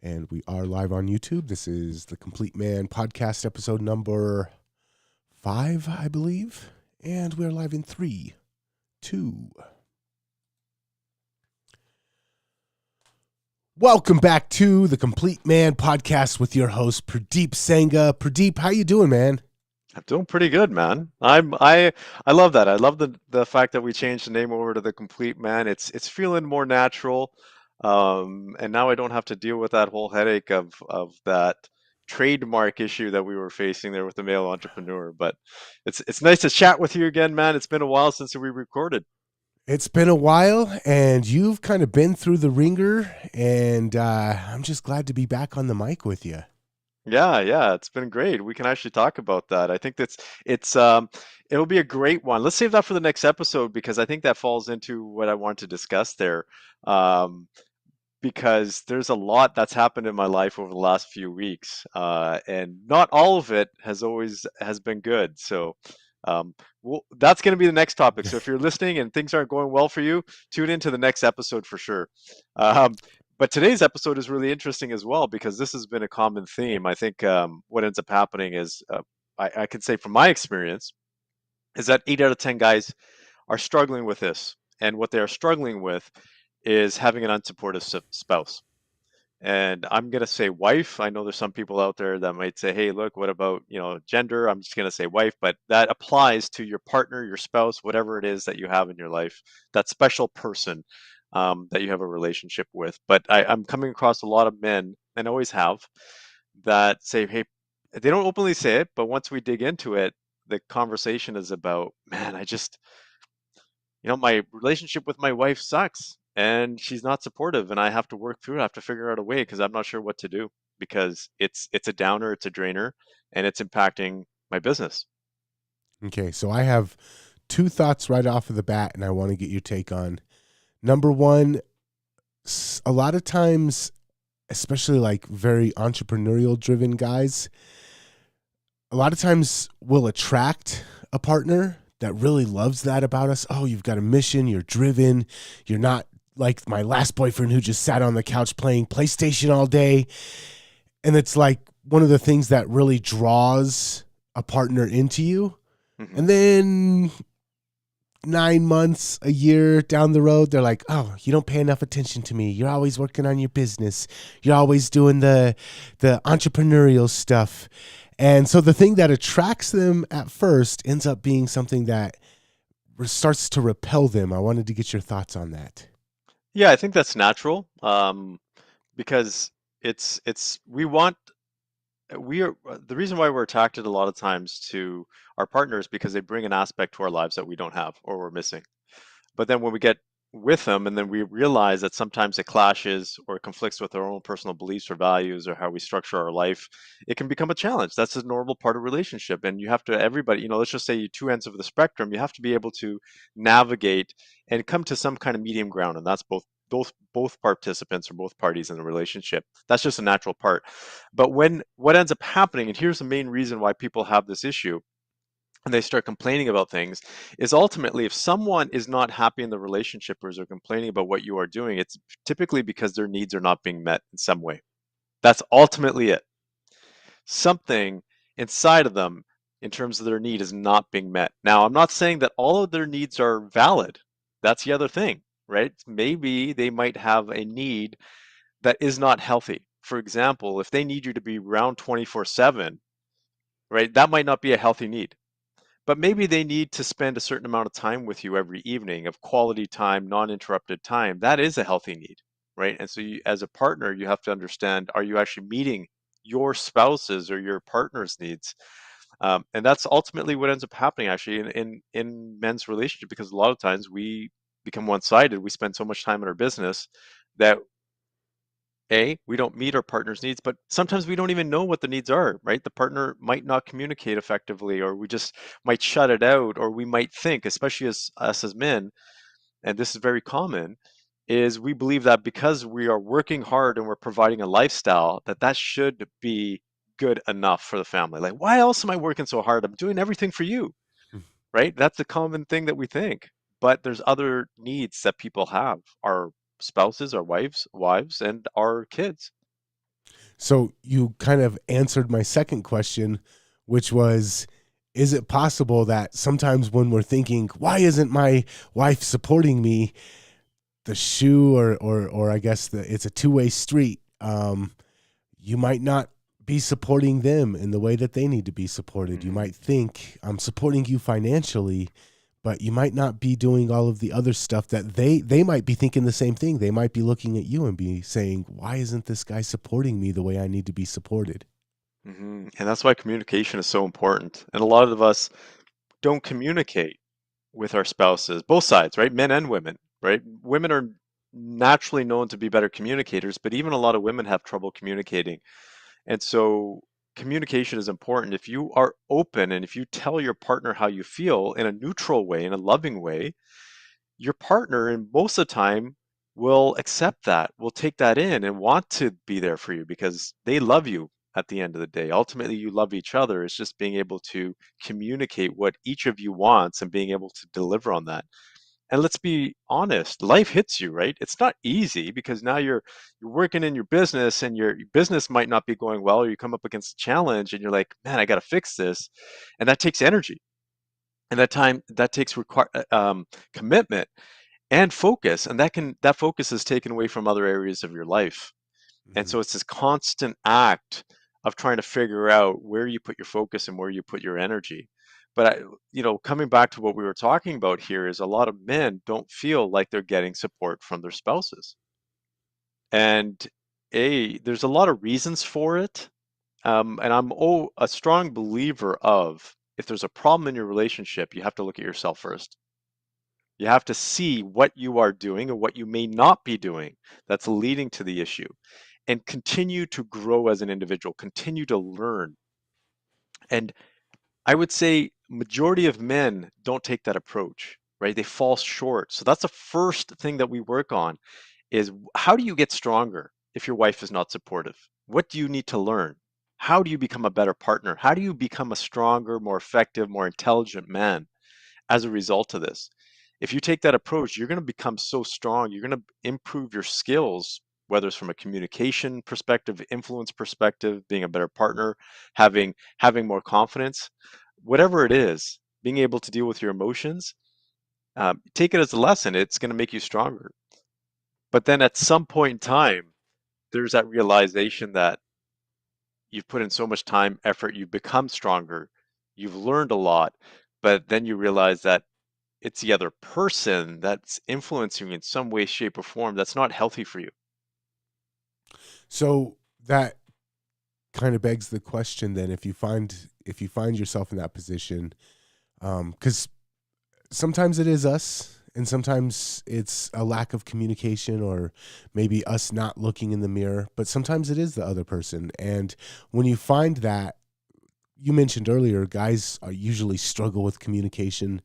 And we are live on YouTube. This is the Complete Man podcast, episode number 5, I believe. And we're live in 3, 2. Welcome back to the Complete Man podcast with your host, Purdeep Sangha. Purdeep, how you doing, man? I'm doing pretty good, man. I love that. I love the fact that we changed the name over to the Complete Man. It's feeling more natural. And now I don't have to deal with that whole headache of that trademark issue that we were facing there with the male entrepreneur. But it's nice to chat with you again, man. It's been a while since we recorded. It's been a while, and you've kind of been through the ringer, and I'm just glad to be back on the mic with you. Yeah, it's been great. We can actually talk about that. I think it's it'll be a great one. Let's save that for the next episode because I think that falls into what I want to discuss there. Um, because there's a lot that's happened in my life over the last few weeks, and not all of it has been good. So that's going to be the next topic. So if you're listening and things aren't going well for you, tune into the next episode for sure. Um, but today's episode is really interesting as well because this has been a common theme. I think what ends up happening is I can say from my experience is that 8 out of 10 guys are struggling with this, and what they are struggling with is having an unsupportive spouse. And I'm going to say wife. I know there's some people out there that might say, hey, look, what about, gender? I'm just going to say wife, but that applies to your partner, your spouse, whatever it is that you have in your life, that special person that you have a relationship with. But I'm coming across a lot of men, and always have, that say, hey, they don't openly say it, but once we dig into it, the conversation is about, man, my relationship with my wife sucks and she's not supportive and I have to work through it. I have to figure out a way because I'm not sure what to do because it's a downer, it's a drainer, and it's impacting my business. Okay, so I have 2 thoughts right off of the bat, and I want to get your take on. Number one, a lot of times, especially like very entrepreneurial driven guys, a lot of times we'll attract a partner that really loves that about us. Oh, you've got a mission, you're driven, you're not like my last boyfriend who just sat on the couch playing PlayStation all day. And it's like one of the things that really draws a partner into you. Hmm. And then 9 months, a year down the road, they're like, "Oh, you don't pay enough attention to me. You're always working on your business. You're always doing the entrepreneurial stuff." And so the thing that attracts them at first ends up being something that starts to repel them. I wanted to get your thoughts on that. Yeah, I think that's natural, because it's we are the reason why we're attracted a lot of times to our partners because they bring an aspect to our lives that we don't have or we're missing. But then when we get with them and then we realize that sometimes it clashes or it conflicts with our own personal beliefs or values or how we structure our life, it can become a challenge. That's a normal part of relationship. And you have to, everybody, let's just say you two ends of the spectrum, you have to be able to navigate and come to some kind of medium ground. And that's both participants or both parties in the relationship. That's just a natural part. But when what ends up happening, and here's the main reason why people have this issue, and they start complaining about things, is ultimately if someone is not happy in the relationship or is complaining about what you are doing, it's typically because their needs are not being met in some way. That's ultimately it. Something inside of them in terms of their need is not being met. Now, I'm not saying that all of their needs are valid. That's the other thing, right? Maybe they might have a need that is not healthy. For example, if they need you to be around 24/7, right, that might not be a healthy need. But maybe they need to spend a certain amount of time with you every evening of quality time, non-interrupted time. That is a healthy need, right? And so you, as a partner, you have to understand, are you actually meeting your spouse's or your partner's needs? And that's ultimately what ends up happening actually in men's relationship, because a lot of times we become one-sided. We spend so much time in our business that we don't meet our partner's needs, but sometimes we don't even know what the needs are, right? The partner might not communicate effectively, or we just might shut it out, or we might think, especially as us as men, and this is very common, is we believe that because we are working hard and we're providing a lifestyle, that that should be good enough for the family. Like, why else am I working so hard? I'm doing everything for you, right? That's the common thing that we think. But there's other needs that people have, our spouses, our wives, and our kids. So you kind of answered my second question, which was, is it possible that sometimes when we're thinking, why isn't my wife supporting me, the shoe or I guess it's a two-way street. You might not be supporting them in the way that they need to be supported. You Hmm. might think I'm supporting you financially, but you might not be doing all of the other stuff that they might be thinking the same thing. They might be looking at you and be saying, "Why isn't this guy supporting me the way I need to be supported?" And that's why communication is so important. And a lot of us don't communicate with our spouses, both sides, right? Men and women, right? Women are naturally known to be better communicators, but even a lot of women have trouble communicating. And so communication is important. If you are open and if you tell your partner how you feel in a neutral way, in a loving way, your partner, and most of the time, will accept that, will take that in and want to be there for you because they love you at the end of the day. Ultimately, you love each other. It's just being able to communicate what each of you wants and being able to deliver on that. And let's be honest, life hits you, right? It's not easy because now you're working in your business and your business might not be going well, or you come up against a challenge and you're like, man, I got to fix this. And that takes energy. And that takes commitment and focus, and that focus is taken away from other areas of your life. And Mhm. so it's this constant act of trying to figure out where you put your focus and where you put your energy. But coming back to what we were talking about here, is a lot of men don't feel like they're getting support from their spouses. And there's a lot of reasons for it. And a strong believer of, if there's a problem in your relationship, you have to look at yourself first. You have to see what you are doing or what you may not be doing that's leading to the issue, and continue to grow as an individual, continue to learn. And I would say majority of men don't take that approach, right? They fall short. So that's the first thing that we work on, is how do you get stronger if your wife is not supportive? What do you need to learn? How do you become a better partner? How do you become a stronger, more effective, more intelligent man as a result of this? If you take that approach, you're going to become so strong. You're going to improve your skills, whether it's from a communication perspective, influence perspective, being a better partner, having more confidence, whatever it is, being able to deal with your emotions. Take it as a lesson. It's going to make you stronger. But then at some point in time, there's that realization that you've put in so much time, effort, you've become stronger, you've learned a lot, but then you realize that it's the other person that's influencing you in some way, shape, or form that's not healthy for you. So that kind of begs the question then, if you find yourself in that position, because sometimes it is us and sometimes it's a lack of communication or maybe us not looking in the mirror, but sometimes it is the other person. And when you find that, you mentioned earlier, guys usually struggle with communication.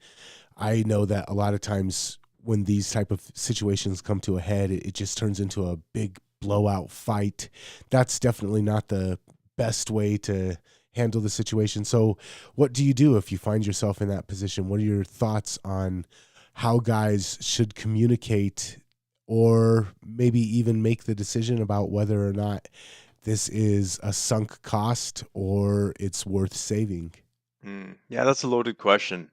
I know that a lot of times when these type of situations come to a head, it just turns into a big blowout fight. That's definitely not the best way to handle the situation. So, what do you do if you find yourself in that position? What are your thoughts on how guys should communicate or maybe even make the decision about whether or not this is a sunk cost or it's worth saving? Yeah, that's a loaded question.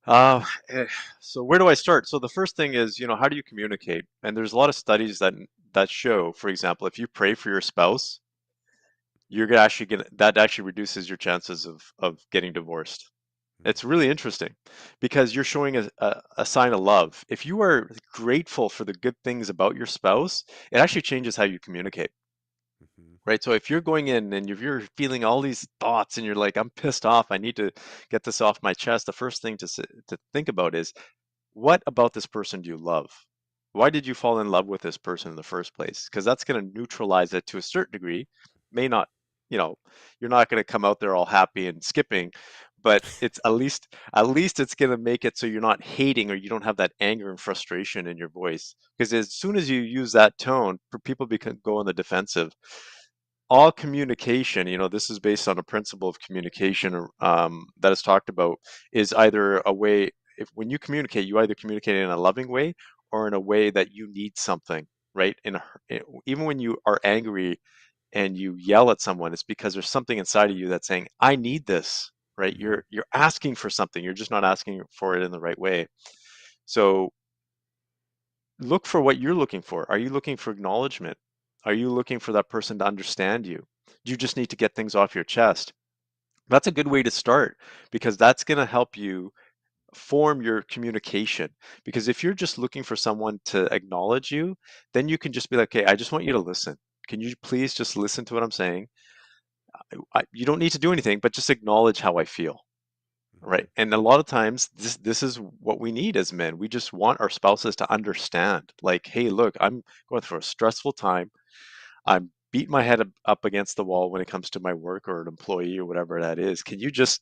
Uh, eh, so where do I start? So the first thing is, how do you communicate? And there's a lot of studies that show, for example, if you pray for your spouse, you're gonna actually get that actually reduces your chances of getting divorced. It's really interesting because you're showing a sign of love. If you are grateful for the good things about your spouse, it actually changes how you communicate, Mhm. right? So if you're going in and if you're feeling all these thoughts and you're like, I'm pissed off, I need to get this off my chest, the first thing to think about is, what about this person do you love? Why did you fall in love with this person in the first place? Because that's going to neutralize it to a certain degree. May not, you know, you're not going to come out there all happy and skipping, but it's at least it's going to make it so you're not hating, or you don't have that anger and frustration in your voice. Because as soon as you use that tone, people go on the defensive. All communication, this is based on a principle of communication, that is talked about, is either a way, if when you communicate, you either communicate in a loving way or in a way that you need something, right? Even when you are angry, and you yell at someone, it's because there's something inside of you that's saying, I need this, right? Mhm. You're asking for something. You're just not asking for it in the right way. So look for what you're looking for. Are you looking for acknowledgement? Are you looking for that person to understand you? You just need to get things off your chest. That's a good way to start because that's going to help you form your communication. Because if you're just looking for someone to acknowledge you, then you can just be like, okay, I just want you to listen. Can you please just listen to what I'm saying? You don't need to do anything, but just acknowledge how I feel. Right. Mhm. And a lot of times this is what we need as men. We just want our spouses to understand, like, hey, look, I'm going through a stressful time. I'm beating my head up against the wall when it comes to my work or an employee or whatever that is. Can you just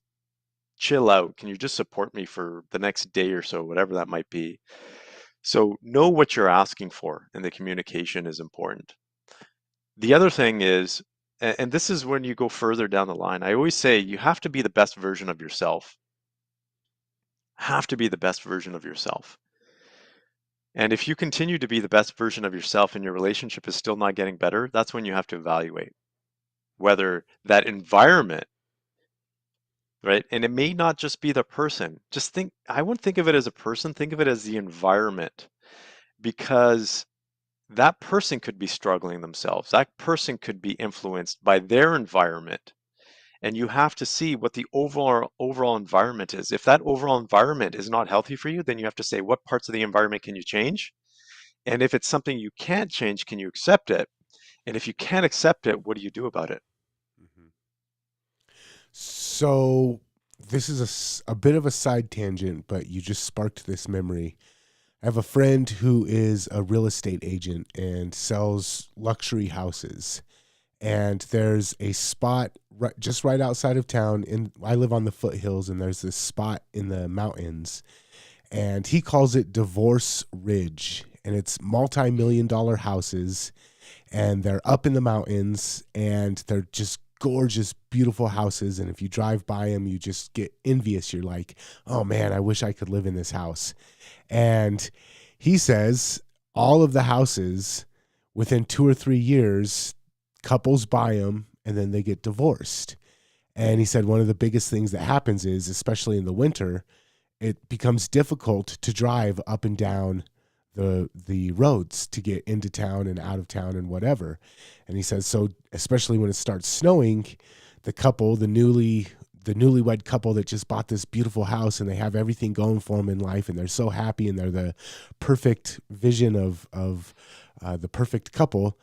chill out? Can you just support me for the next day or so, whatever that might be? So know what you're asking for, and the communication is important. The other thing is, and this is when you go further down the line, I always say you have to be the best version of yourself. Have to be the best version of yourself. And if you continue to be the best version of yourself and your relationship is still not getting better, that's when you have to evaluate whether that environment, right? And it may not just be the person. Just think, I wouldn't think of it as a person, think of it as the environment, because that person could be struggling themselves. That person could be influenced by their environment. And you have to see what the overall environment is. If that overall environment is not healthy for you, then you have to say what parts of the environment can you change? And if it's something you can't change, can you accept it? And if you can't accept it, what do you do about it? Mhm. So this is a bit of a side tangent, but you just sparked this memory. I have a friend who is a real estate agent and sells luxury houses. And there's a spot just right outside of town. I live on the foothills, and there's this spot in the mountains, and he calls it Divorce Ridge, and it's multi-million-dollar houses, and they're up in the mountains, and they're just gorgeous, beautiful houses. And if you drive by them, you just get envious. You're like, oh man, I wish I could live in this house. And he says all of the houses within 2 or 3 years, couples buy them and then they get divorced. And he said one of the biggest things that happens is, especially in the winter, it becomes difficult to drive up and down the roads to get into town and out of town and whatever. And he says so, especially when it starts snowing, the couple, the newlywed couple that just bought this beautiful house and they have everything going for them in life and they're so happy and they're the perfect vision of the perfect couple,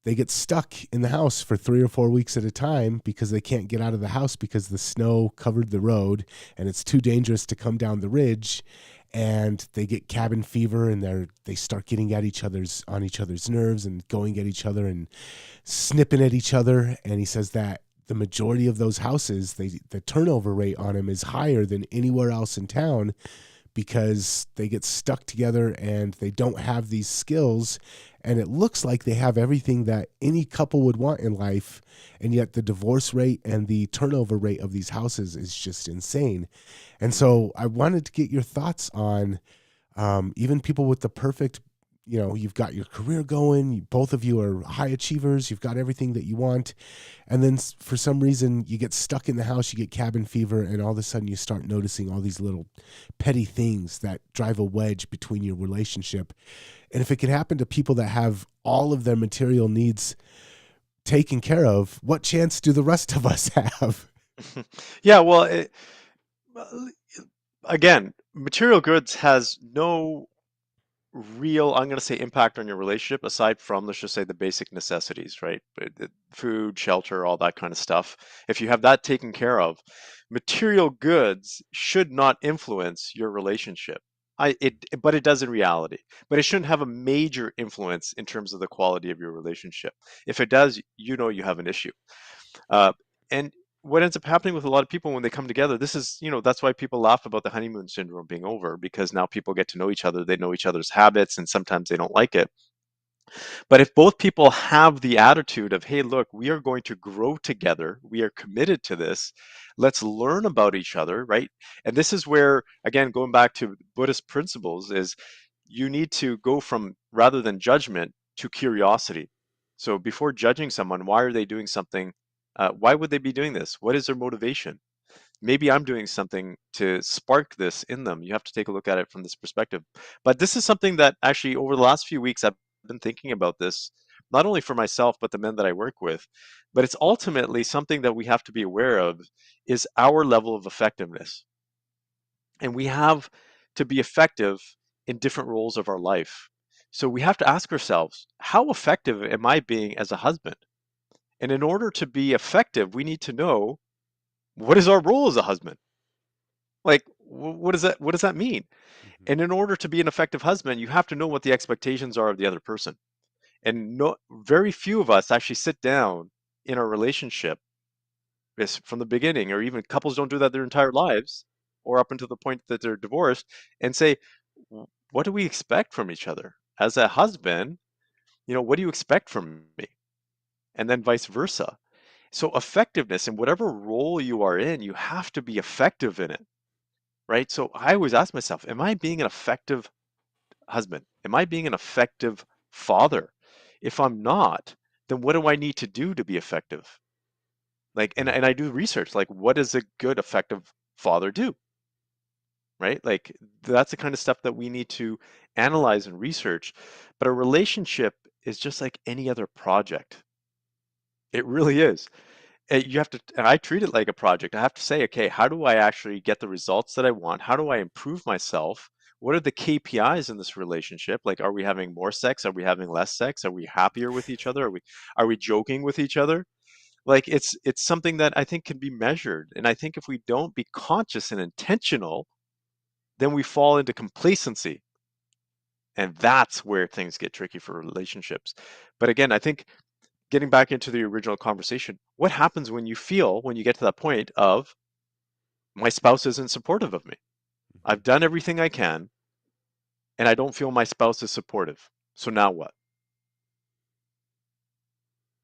they get stuck in the house for 3 or 4 weeks at a time because they can't get out of the house because the snow covered the road and it's too dangerous to come down the ridge. And they get cabin fever and they start getting at each other's nerves and going at each other and snipping at each other. And he says that the majority of those houses, the turnover rate on them is higher than anywhere else in town because they get stuck together and they don't have these skills. And it looks like they have everything that any couple would want in life. And yet the divorce rate and the turnover rate of these houses is just insane. And Mm. so I wanted to get your thoughts on even people with the perfect, you've got your career going, both of you are high achievers, you've got everything that you want, and then for some reason you get stuck in the house, you get cabin fever, and all of a sudden you start noticing all these little petty things that drive a wedge between your relationship. And if it can happen to people that have all of their material needs taken care of, what chance do the rest of us have? Yeah, well, well, again, material goods has no real, I'm going to say, impact on your relationship aside from, let's just say, the basic necessities, right? Food, shelter, all that kind of stuff. If you have that taken care of, material goods should not influence your relationship. But it does in reality. But it shouldn't have a major influence in terms of the quality of your relationship. If it does, you know you have an issue. Uh, and what ends up happening with a lot of people when they come together, this is, that's why people laugh about the honeymoon syndrome being over, because now people get to know each other, they know each other's habits, and sometimes they don't like it. But if both people have the attitude of, hey, look, we are going to grow together, we are committed to this, let's learn about each other, right? And this is where, again, going back to Buddhist principles, is you need to go from, rather than judgment, to curiosity. So before judging someone, why are they doing something? Why would they be doing this? What is their motivation? Maybe I'm doing something to spark this in them. You have to take a look at it from this perspective. But this is something that actually over the last few weeks I've been thinking about this, not only for myself, but the men that I work with. But it's ultimately something that we have to be aware of is our level of effectiveness. And we have to be effective in different roles of our life. So we have to ask ourselves, how effective am I being as a husband? And in order to be effective, we need to know what is our role as a husband? Like, what does that mean? Hmm. And in order to be an effective husband, you have to know what the expectations are of the other person. And no, very few of us actually sit down in our relationship from the beginning, or even couples don't do that their entire lives, or up until the point that they're divorced, and say, what do we expect from each other? As a husband, what do you expect from me? And then vice versa. So effectiveness in whatever role you are in, you have to be effective in it, right? So I always ask myself, am I being an effective husband? Am I being an effective father? If I'm not, then what do I need to do to be effective? Like, and, Yeah. and I do research, like, what does a good, effective father do? Right? Like, that's the kind of stuff that we need to analyze and research. But a relationship is just like any other project. It really is. You have to, and I treat it like a project. I have to say, okay, how do I actually get the results that I want? How do I improve myself? What are the KPIs in this relationship? Like, are we having more sex? Are we having less sex? Are we happier with each other? Are we joking with each other? Like, it's something that I think can be measured. And I think if we don't be conscious and intentional, then we fall into complacency. And that's where things get tricky for relationships. But again, I think getting back into the original conversation, what happens when you get to that point of my spouse isn't supportive of me? Hmm. I've done everything I can and I don't feel my spouse is supportive. So now what?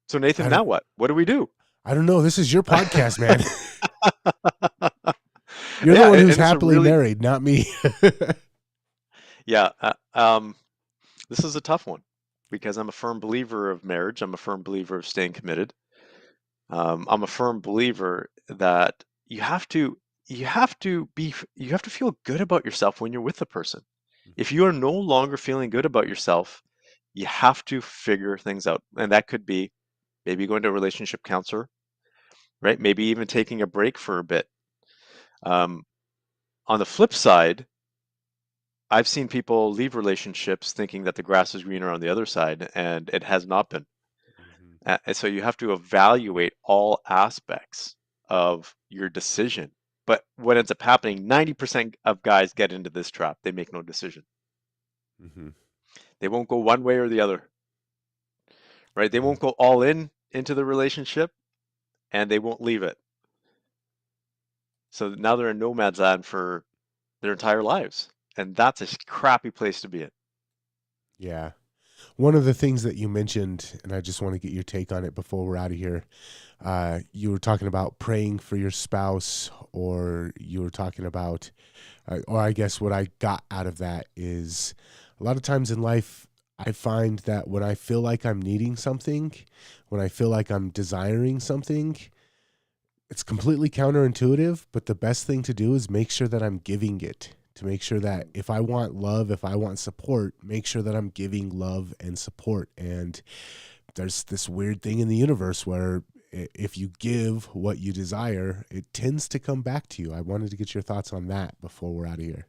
So Nathan, I don't. now what? What do we do? I don't know. This is your podcast, man. You're the Yeah, one who's and it's a happily really, married, not me. yeah, this is a tough one because I'm a firm believer of marriage. I'm a firm believer of staying committed. I'm a firm believer that you have to feel good about yourself when you're with a person. If you are no longer feeling good about yourself, you have to figure things out. And that could be maybe going to a relationship counselor, right? Maybe even taking a break for a bit. Um, on the flip side, I've seen people leave relationships thinking that the grass is greener on the other side, and it has not been. Hmm. And so you have to evaluate all aspects of your decision. But what ends up happening, 90% of guys get into this trap. They make no decision. Hmm. They won't go one way or the other, right? They Yeah. won't go all in into the relationship and they won't leave it. So now they're in nomad's land for their entire lives. And that's a crappy place to be in. Yeah. One of the things that you mentioned, and I just want to get your take on it before we're out of here. You were talking about praying for your spouse, or you were talking about, or I guess what I got out of that is a lot of times in life, I find that when I feel like I'm needing something, when I feel like I'm desiring something, it's completely counterintuitive, but the best thing to do is make sure that I'm giving it. To make sure that if I want love, if I want support, make sure that I'm giving love and support. And there's this weird thing in the universe where if you give what you desire, it tends to come back to you. I wanted to get your thoughts on that before we're out of here.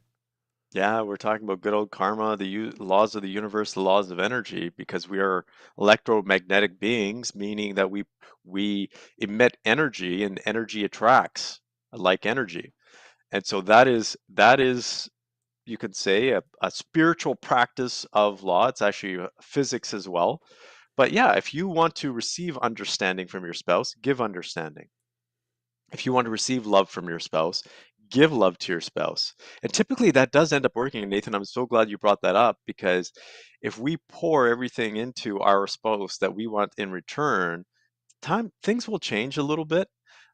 Yeah, we're talking about good old karma, the laws of the universe, the laws of energy, because we are electromagnetic beings, meaning that we emit energy and energy attracts like energy. And so that is you could say a spiritual practice of law. It's actually physics as well. But yeah, if you want to receive understanding from your spouse, give understanding. If you want to receive love from your spouse, give love to your spouse. And typically that does end up working. And Nathan, I'm so glad you brought that up because if we pour everything into our spouse that we want in return, things will change a little bit.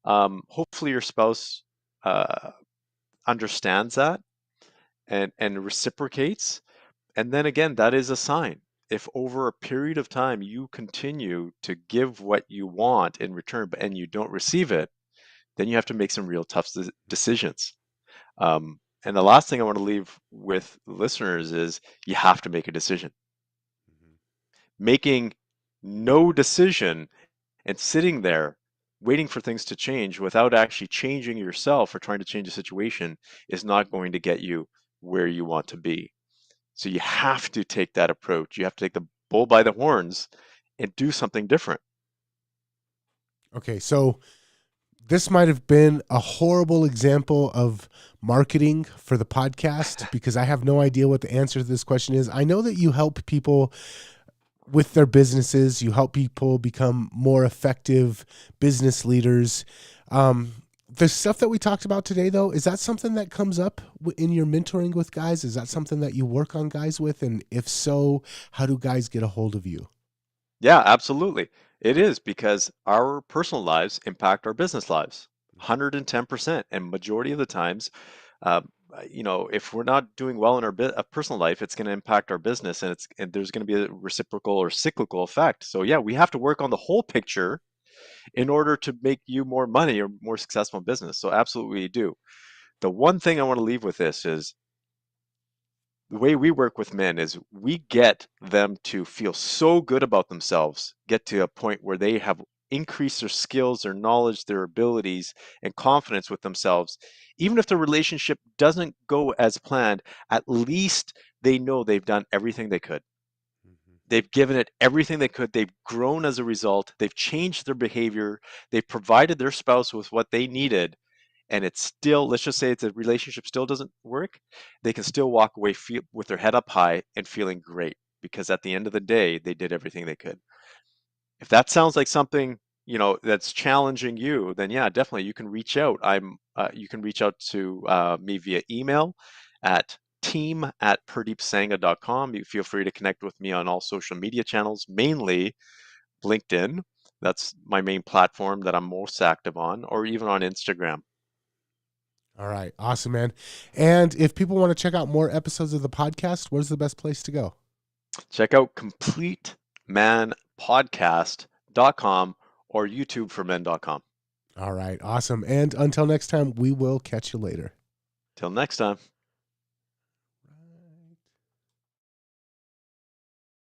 Hopefully your spouse uh, understands that and reciprocates. And then again, that is a sign. if over a period of time you continue to give what you want in return, and you don't receive it, then you have to make some real tough decisions. And the last thing I want to leave with listeners is you have to make a decision. Mhm. Making no decision and sitting there waiting for things to change without actually changing yourself or trying to change the situation is not going to get you where you want to be. So you have to take that approach. You have to take the bull by the horns and do something different. Okay, so this might have been a horrible example of marketing for the podcast because I have no idea what the answer to this question is. I know that you help people with their businesses, you help people become more effective business leaders. The stuff that we talked about today, though, is that something that comes up in your mentoring with guys? Is that something that you work on guys with? And if so, how do guys get a hold of you? Yeah, absolutely. It is because our personal lives impact our business lives 110%. And majority of the times, uh, if we're not doing well in our personal life, it's going to impact our business, and there's going to be a reciprocal or cyclical effect. So yeah, we have to work on the whole picture in order to make you more money or more successful in business. So absolutely we do. The one thing I want to leave with this is the way we work with men is we get them to feel so good about themselves, get to a point where they have increased their skills, their knowledge, their abilities, and confidence with themselves. Even if the relationship doesn't go as planned, at least they know they've done everything they could. Mhm. They've given it everything they could. They've grown as a result. They've changed their behavior. They've provided their spouse with what they needed, and it's still, let's just say the relationship still doesn't work, they can still walk away with their head up high and feeling great because at the end of the day, they did everything they could. If that sounds like something, that's challenging you, then yeah, definitely you can reach out. You can reach out to me via email at team@purdeepsangha.com. You feel free to connect with me on all social media channels, mainly LinkedIn. That's my main platform that I'm most active on, or even on Instagram. All right. Awesome, man. And if people want to check out more episodes of the podcast, where's the best place to go? Check out completemanpodcast.com or youtubeformen.com. All right. Awesome. And until next time, we will catch you later. Till next time.